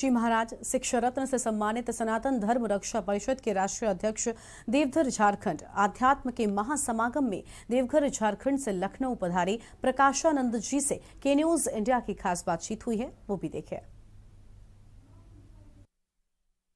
जी महाराज शिक्षा रत्न से सम्मानित सनातन धर्म रक्षा परिषद के राष्ट्रीय अध्यक्ष देवघर झारखंड आध्यात्म के महासमागम में देवघर झारखंड से लखनऊ पधारी प्रकाशानंद जी से के न्यूज इंडिया की खास बातचीत हुई है, वो भी देखें।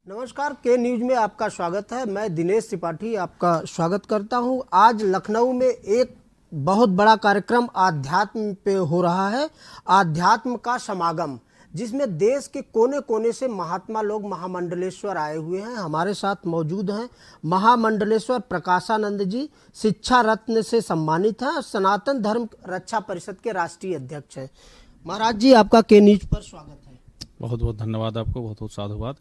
नमस्कार, के न्यूज में आपका स्वागत है। मैं दिनेश त्रिपाठी आपका स्वागत करता हूं। आज लखनऊ में एक बहुत बड़ा कार्यक्रम आध्यात्म पे हो रहा है, आध्यात्म का समागम, जिसमें देश के कोने कोने से महात्मा लोग महामंडलेश्वर आए हुए हैं। हमारे साथ मौजूद हैं महामंडलेश्वर प्रकाशानंद जी, शिक्षा रत्न से सम्मानित हैं और सनातन धर्म रक्षा परिषद के राष्ट्रीय अध्यक्ष हैं। महाराज जी, आपका के न्यूज पर स्वागत है। बहुत बहुत धन्यवाद आपको, बहुत बहुत साधुवाद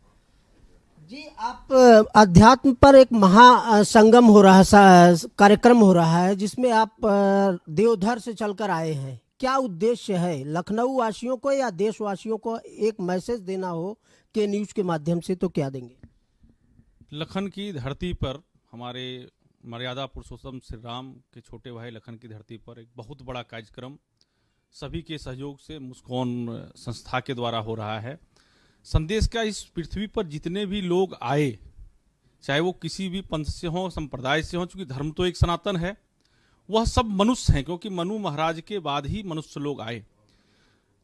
जी। आप अध्यात्म पर एक महासंगम हो रहा है, कार्यक्रम हो रहा है, जिसमें आप देवघर से चलकर आए हैं। क्या उद्देश्य है? लखनऊ वासियों को या देशवासियों को एक मैसेज देना हो के न्यूज के माध्यम से तो क्या देंगे? लखन की धरती पर हमारे मर्यादा पुरुषोत्तम श्री राम के छोटे भाई लखन की धरती पर एक बहुत बड़ा कार्यक्रम सभी के सहयोग से मुस्कान संस्था के द्वारा हो रहा है। संदेश का इस पृथ्वी पर जितने भी लोग आए, चाहे वो किसी भी पंथ से हों, संप्रदाय से हों, चूंकि धर्म तो एक सनातन है, वह सब मनुष्य हैं, क्योंकि मनु महाराज के बाद ही मनुष्य लोग आए।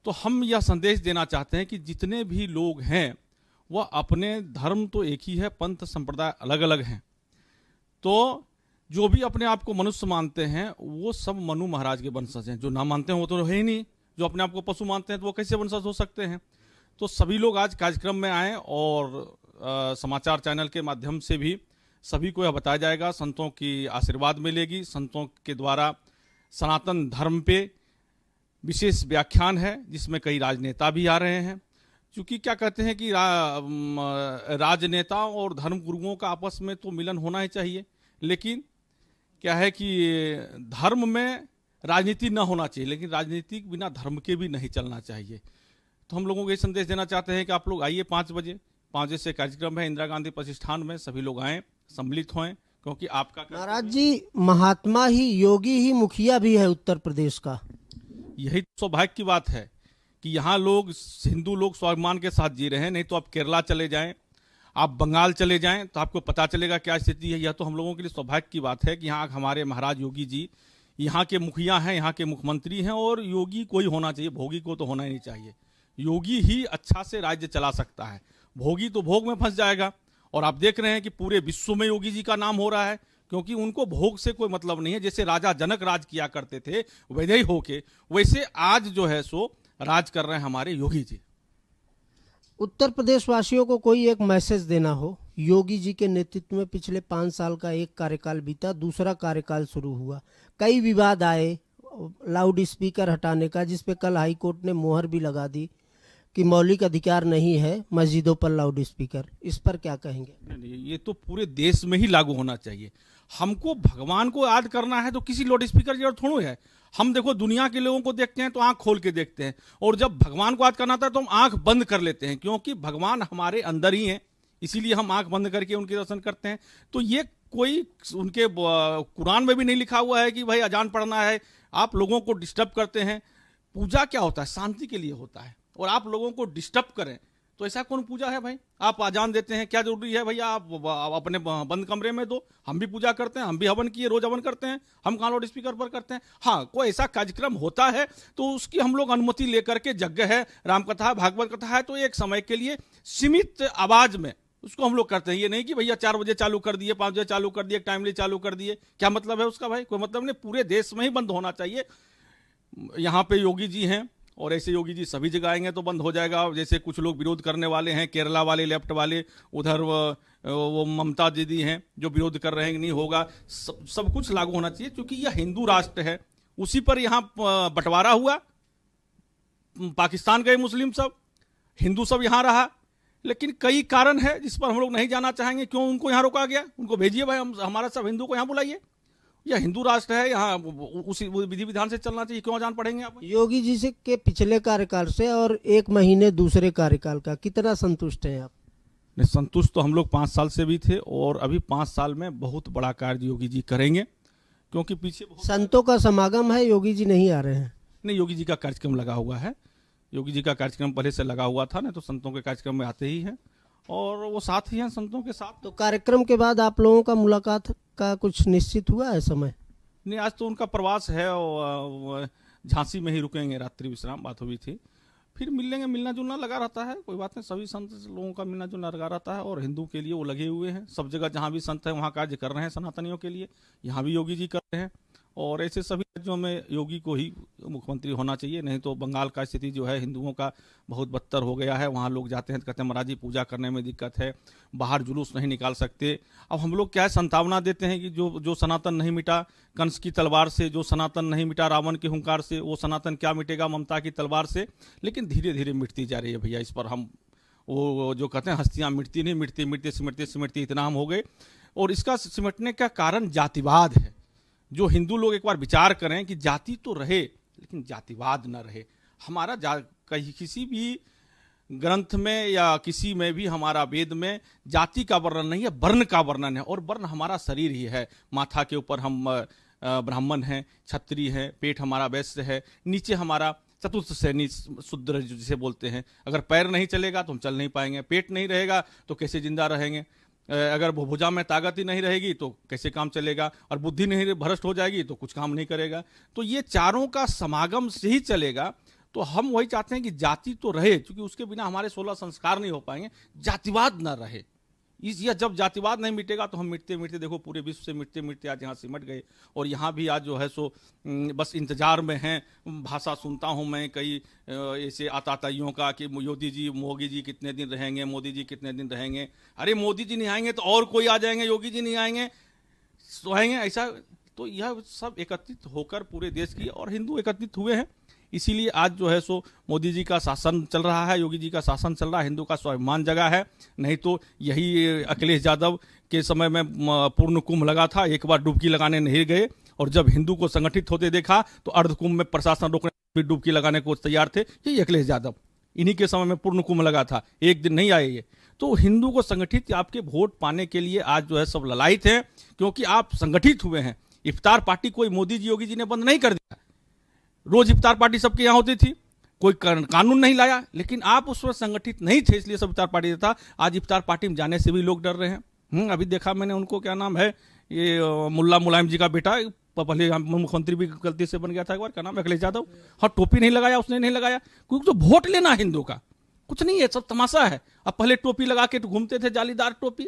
तो हम यह संदेश देना चाहते हैं कि जितने भी लोग हैं वह अपने धर्म तो एक ही है, पंथ संप्रदाय अलग अलग हैं, तो जो भी अपने आप को मनुष्य मानते हैं वो सब मनु महाराज के वंशज हैं। जो ना मानते हैं वो तो है ही नहीं। जो अपने आप को पशु मानते हैं तो वो कैसे वंशज हो सकते हैं? तो सभी लोग आज कार्यक्रम में आए और समाचार चैनल के माध्यम से भी सभी को यह बताया जाएगा, संतों की आशीर्वाद मिलेगी। संतों के द्वारा सनातन धर्म पे विशेष व्याख्यान है, जिसमें कई राजनेता भी आ रहे हैं। क्योंकि क्या कहते हैं कि राजनेताओं और धर्म गुरुओं का आपस में तो मिलन होना ही चाहिए, लेकिन क्या है कि धर्म में राजनीति न होना चाहिए, लेकिन राजनीति बिना धर्म के भी नहीं चलना चाहिए। तो हम लोगों को ये संदेश देना चाहते हैं कि आप लोग आइए 5 बजे से कार्यक्रम है इंदिरा गांधी प्रतिष्ठान में। सभी लोग आएँ, सम्मिलित हों, क्योंकि आपका महाराज जी महात्मा ही, योगी ही मुखिया भी है उत्तर प्रदेश का। यही सौभाग्य की बात है कि यहाँ लोग, हिंदू लोग स्वाभिमान के साथ जी रहे हैं। नहीं तो आप केरला चले जाएं, आप बंगाल चले जाएं, तो आपको पता चलेगा क्या स्थिति है। यह तो हम लोगों के लिए सौभाग्य की बात है कि यहाँ हमारे महाराज योगी जी यहाँ के मुखिया हैं, यहाँ के मुख्यमंत्री हैं। और योगी कोई होना चाहिए, भोगी को तो होना ही नहीं चाहिए। योगी ही अच्छा से राज्य चला सकता है, भोगी तो भोग में फंस जाएगा। और आप देख रहे हैं कि पूरे विश्व में योगी जी का नाम हो रहा है, क्योंकि उनको भोग से कोई मतलब नहीं है। जैसे राजा जनक राज किया करते थे वैधेय होके, वैसे आज जो है सो राज कर रहे हैं हमारे योगी जी। उत्तर प्रदेश वासियों को कोई एक मैसेज देना हो। योगी जी के नेतृत्व में पिछले 5 साल का एक कार्यकाल बीता, दूसरा कार्यकाल शुरू हुआ, कई विवाद आए, लाउड स्पीकर हटाने का, जिसपे कल हाई कोर्ट ने मोहर भी लगा दी कि मौलिक अधिकार नहीं है मस्जिदों पर लाउड स्पीकर। इस पर क्या कहेंगे? नहीं, ये तो पूरे देश में ही लागू होना चाहिए। हमको भगवान को याद करना है तो किसी लाउड स्पीकर की जरूरत थोड़ी है। हम देखो दुनिया के लोगों को देखते हैं तो आंख खोल के देखते हैं, और जब भगवान को याद करना था तो हम आंख बंद कर लेते हैं, क्योंकि भगवान हमारे अंदर ही हैं, इसीलिए हम आंख बंद करके उनके दर्शन करते हैं। तो ये कोई उनके कुरान में भी नहीं लिखा हुआ है कि भाई अजान पढ़ना है। आप लोगों को डिस्टर्ब करते हैं। पूजा क्या होता है? शांति के लिए होता है, और आप लोगों को डिस्टर्ब करें तो ऐसा कौन पूजा है भाई? आप अजान देते हैं, क्या जरूरी है भैया आप अपने बंद कमरे में दो? हम भी पूजा करते हैं, हम भी हवन किए, रोज हवन करते हैं, हम कहाँ लाउड स्पीकर पर करते हैं? हाँ, कोई ऐसा कार्यक्रम होता है तो उसकी हम लोग अनुमति लेकर के, यज्ञ है, रामकथा है, भागवत कथा है, तो एक समय के लिए सीमित आवाज में उसको हम लोग करते हैं। ये नहीं कि भैया 4 बजे चालू कर दिए, 5 बजे चालू कर दिए, टाइमली चालू कर दिए। क्या मतलब है उसका भाई? कोई मतलब नहीं। पूरे देश में ही बंद होना चाहिए। यहाँ पे योगी जी हैं और ऐसे योगी जी सभी जगह आएंगे तो बंद हो जाएगा। जैसे कुछ लोग विरोध करने वाले हैं, केरला वाले लेफ्ट वाले, उधर वो ममता दीदी हैं जो विरोध कर रहे हैं कि नहीं होगा। सब कुछ लागू होना चाहिए, क्योंकि यह हिंदू राष्ट्र है। उसी पर यहाँ बंटवारा हुआ, पाकिस्तान गए मुस्लिम सब, हिंदू सब यहाँ रहा। लेकिन कई कारण है जिस पर हम लोग नहीं जाना चाहेंगे। क्यों उनको यहाँ रोका गया? उनको भेजिए भाई, हमारा सब हिंदू को यहाँ बुलाइए। यह हिंदू राष्ट्र है, यहाँ उसी विधि विधान से चलना चाहिए। क्यों अजान पढ़ेंगे आप? योगी जी से के पिछले कार्यकाल से और 1 महीने दूसरे कार्यकाल का कितना संतुष्ट हैं आप? नहीं, संतुष्ट तो हम लोग 5 साल से भी थे, और अभी 5 साल में बहुत बड़ा कार्य योगी जी करेंगे, क्योंकि पीछे संतों का समागम है, योगी जी नहीं आ रहे हैं। नहीं, योगी जी का कार्यक्रम लगा हुआ है। योगी जी का कार्यक्रम पहले से लगा हुआ था ना, तो संतों के कार्यक्रम में आते ही हैं और वो साथ ही हैं संतों के साथ। तो कार्यक्रम के बाद आप लोगों का मुलाकात का कुछ निश्चित हुआ है समय? नहीं, आज तो उनका प्रवास है और झांसी में ही रुकेंगे, रात्रि विश्राम बात हुई थी, फिर मिल लेंगे। मिलना जुलना लगा रहता है, कोई बात नहीं, सभी संत लोगों का मिलना जुलना लगा रहता है और हिंदू के लिए वो लगे हुए हैं। सब जगह जहाँ भी संत है वहाँ कार्य कर रहे हैं सनातनियों के लिए, यहाँ भी योगी जी कर रहे हैं और ऐसे सभी राज्यों में योगी को ही मुख्यमंत्री होना चाहिए। नहीं तो बंगाल का स्थिति जो है हिंदुओं का बहुत बदतर हो गया है। वहाँ लोग जाते हैं तो कहते हैं महाराज जी पूजा करने में दिक्कत है, बाहर जुलूस नहीं निकाल सकते। अब हम लोग क्या है संतावना देते हैं कि जो सनातन नहीं मिटा कंस की तलवार से, जो सनातन नहीं मिटा रावण के हुंकार से, वो सनातन क्या मिटेगा ममता की तलवार से। लेकिन धीरे धीरे मिटती जा रही है भैया। इस पर हम वो जो कहते हैं हस्तियाँ मिटती नहीं, मिटते मिटते सिमटते सिमटते इतना हम हो गए। और इसका सिमटने का कारण जातिवाद है। जो हिंदू लोग एक बार विचार करें कि जाति तो रहे लेकिन जातिवाद न रहे। हमारा कहीं किसी भी ग्रंथ में या किसी में भी हमारा वेद में जाति का वर्णन नहीं है, वर्ण का वर्णन है। और वर्ण हमारा शरीर ही है। माथा के ऊपर हम ब्राह्मण हैं, क्षत्रिय हैं, पेट हमारा वैश्य है, नीचे हमारा चतुर्थ श्रेणी शूद्र जिसे बोलते हैं। अगर पैर नहीं चलेगा तो हम चल नहीं पाएंगे, पेट नहीं रहेगा तो कैसे जिंदा रहेंगे, अगर भुजा में ताकत ही नहीं रहेगी तो कैसे काम चलेगा, और बुद्धि नहीं भ्रष्ट हो जाएगी तो कुछ काम नहीं करेगा। तो ये चारों का समागम से ही चलेगा। तो हम वही चाहते हैं कि जाति तो रहे, क्योंकि उसके बिना हमारे 16 संस्कार नहीं हो पाएंगे। जातिवाद ना रहे। यह जब जातिवाद नहीं मिटेगा तो हम मिटते मिटते देखो पूरे विश्व से मिटते मिटते आज यहाँ सिमट गए। और यहाँ भी आज जो है सो बस इंतजार में हैं। भाषा सुनता हूँ मैं कई ऐसे आताताइयों का कि मोदी जी कितने दिन रहेंगे, मोदी जी कितने दिन रहेंगे। अरे मोदी जी नहीं आएंगे तो और कोई आ जाएंगे, योगी जी नहीं आएंगे तो आएंगे ऐसा। तो यह सब एकत्रित होकर पूरे देश की और हिंदू एकत्रित हुए हैं। इसीलिए आज जो है सो मोदी जी का शासन चल रहा है, योगी जी का शासन चल रहा है, हिंदू का स्वाभिमान जगा है। नहीं तो यही अखिलेश यादव के समय में पूर्ण कुंभ लगा था, एक बार डुबकी लगाने नहीं गए और जब हिंदू को संगठित होते देखा तो अर्ध कुंभ में प्रशासन रोकने भी डुबकी लगाने को तैयार थे। यही अखिलेश यादव, इन्हीं के समय में पूर्ण कुंभ लगा था, एक दिन नहीं आए ये। तो हिंदू को संगठित आपके वोट पाने के लिए आज जो है सब ललायित हैं, क्योंकि आप संगठित हुए हैं। इफ्तार पार्टी कोई मोदी जी योगी जी ने बंद नहीं कर दिया, रोज इफ्तार पार्टी सबके यहाँ होती थी, कोई कानून नहीं लाया, लेकिन आप उस वक्त संगठित नहीं थे इसलिए सब इफ्तार पार्टी था। आज इफ्तार पार्टी में जाने से भी लोग डर रहे हैं। अभी देखा मैंने उनको, क्या नाम है ये मुल्ला मुलायम जी का बेटा, पहले मुख्यमंत्री भी गलती से बन गया था एक बार, क्या नाम है अखिलेश यादव। हाँ, टोपी नहीं लगाया, उसने नहीं लगाया, क्योंकि तो वोट लेना हिंदू का कुछ नहीं है, सब तमाशा है। अब पहले टोपी लगा के तो घूमते थे, जालीदार टोपी।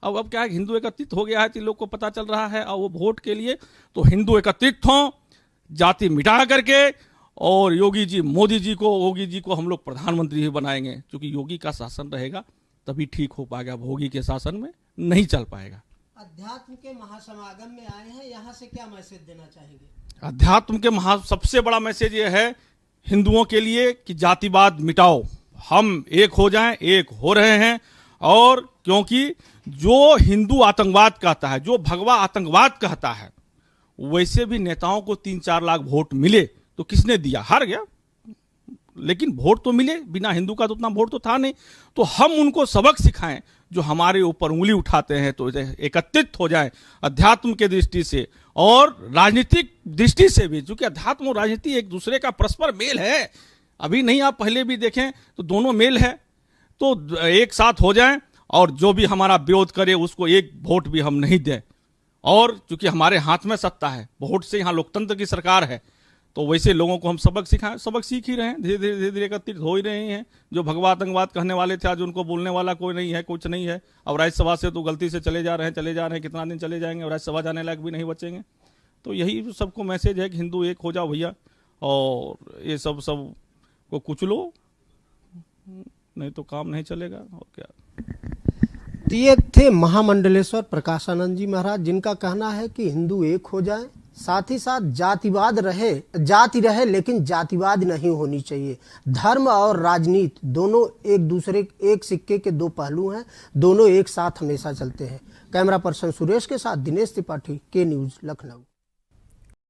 अब क्या है, हिंदू एकत्रित हो गया है तो लोग को पता चल रहा है। और वो वोट के लिए तो हिंदू एकत्रित हों, जाति मिटा करके, और योगी जी को हम लोग प्रधानमंत्री ही बनाएंगे, क्योंकि योगी का शासन रहेगा तभी ठीक हो पाएगा, भोगी के शासन में नहीं चल पाएगा। अध्यात्म के महासमागम में आए हैं, यहाँ से क्या मैसेज देना चाहेंगे? अध्यात्म के सबसे बड़ा मैसेज ये है हिंदुओं के लिए कि जातिवाद मिटाओ, हम एक हो जाएं, एक हो रहे हैं। और क्योंकि जो हिंदू आतंकवाद कहता है, जो भगवा आतंकवाद कहता है, वैसे भी नेताओं को 3-4 लाख वोट मिले तो किसने दिया, हार गया, लेकिन वोट तो मिले। बिना हिंदू का तो उतना वोट तो था नहीं। तो हम उनको सबक सिखाएं, जो हमारे ऊपर उंगली उठाते हैं तो एकत्रित हो जाएं अध्यात्म के दृष्टि से और राजनीतिक दृष्टि से भी, क्योंकि अध्यात्म और राजनीति एक दूसरे का परस्पर मेल है। अभी नहीं, आप पहले भी देखें तो दोनों मेल है। तो एक साथ हो जाएं और जो भी हमारा विरोध करे उसको एक वोट भी हम नहीं दें। और क्योंकि हमारे हाथ में सत्ता है, वोट से यहाँ लोकतंत्र की सरकार है, तो वैसे लोगों को हम सबक सिखाएं, सबक सीख ही रहे हैं, धीरे धीरे एकत्रित हो ही रहे हैं। जो भगवा आतंकवाद कहने वाले थे आज उनको बोलने वाला कोई नहीं है, कुछ नहीं है। अब राज्यसभा से तो गलती से चले जा रहे हैं, कितना दिन चले जाएंगे, और राज्यसभा जाने लायक भी नहीं बचेंगे। तो यही सबको मैसेज है कि हिंदू एक हो जाओ भैया, और ये सब को कुचलो, नहीं तो काम नहीं चलेगा। और क्या, तो ये थे महामंडलेश्वर प्रकाशानंद जी महाराज, जिनका कहना है कि हिंदू एक हो जाएं, साथ ही साथ जाति रहे लेकिन जातिवाद नहीं होनी चाहिए। धर्म और राजनीति दोनों एक सिक्के के दो पहलू हैं, दोनों एक साथ हमेशा चलते हैं। कैमरा पर्सन सुरेश के साथ दिनेश त्रिपाठी, के न्यूज, लखनऊ।